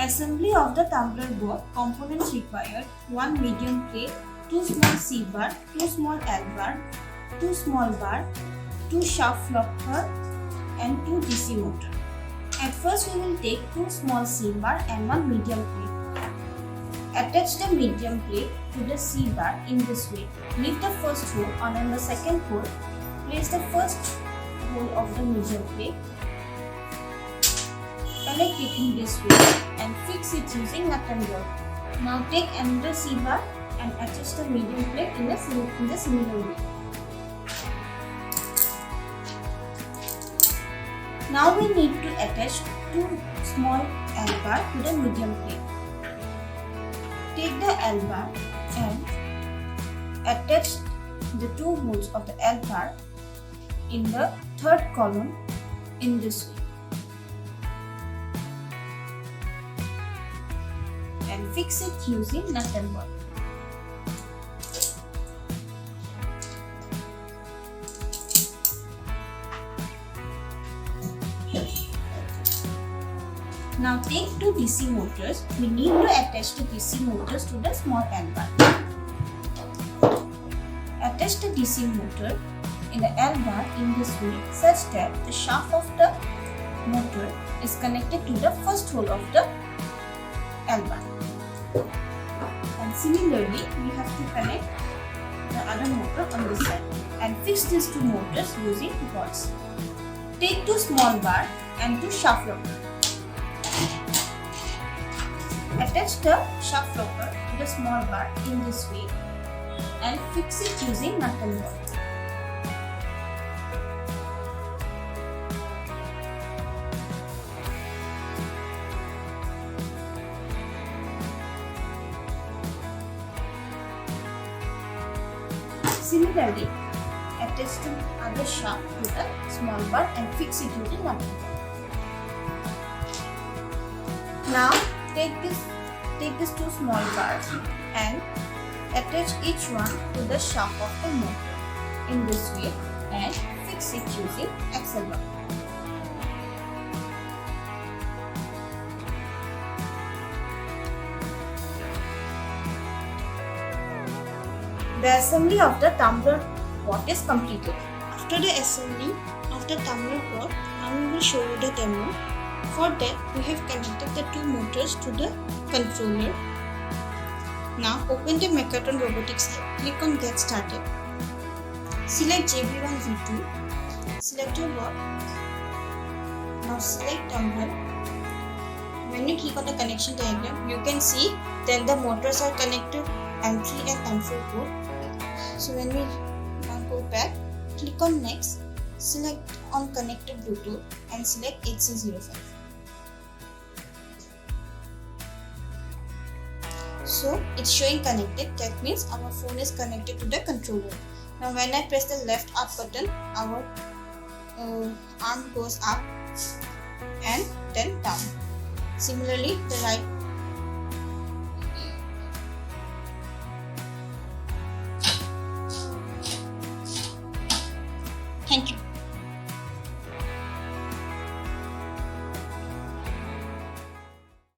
Assembly of the Tumbler Bot. Components required: 1 medium plate, 2 small C bar, 2 small L bar, 2 small bar, 2 shaft locker and 2 DC motor. At first we will take 2 small C bar and 1 medium plate. Attach the medium plate to the C bar in this way. Leave the first hole on the second hole. Place the first hole of the medium plate. Connect it in this way and fix it using nut and bolt. Now take another C bar and attach the medium plate in the similar way. Now we need to attach 2 small L bar to the medium plate. Take the L bar and attach the 2 holes of the L bar in the third column in this way. And fix it using nut and bolt. Now take 2 DC motors. We need to attach the DC motors to the small L bar. Attach the DC motor in the L bar in this way such that the shaft of the motor is connected to the first hole of the L bar. And similarly, we have to connect the other motor on this side and fix these 2 motors using rods. Take 2 small bar and 2 shaft locker. Attach the shaft locker to the small bar in this way and fix it using nut and bolt. Similarly, attach the other shaft to the small bar and fix it using nut and bolt. Now take these 2 small bars and attach each one to the shaft of the motor in this way and fix it using axle bar. The assembly of the Tumbler Bot is completed. After the assembly of the Tumbler Bot, now we will show you the demo. For that, we have connected the 2 motors to the controller. Now open the Mechatron Robotics app. Click on Get Started. Select JB1 V2. Select your bot. Now select Tumble. When you click on the connection diagram, you can see then the motors are connected M3 and M4 port. So when we now go back, click on Next. Select on Connected Bluetooth and select HC05. So it's showing connected. That means our phone is connected to the controller. Now when I press the left up button, our arm goes up and then down. Similarly, the right. Thank you.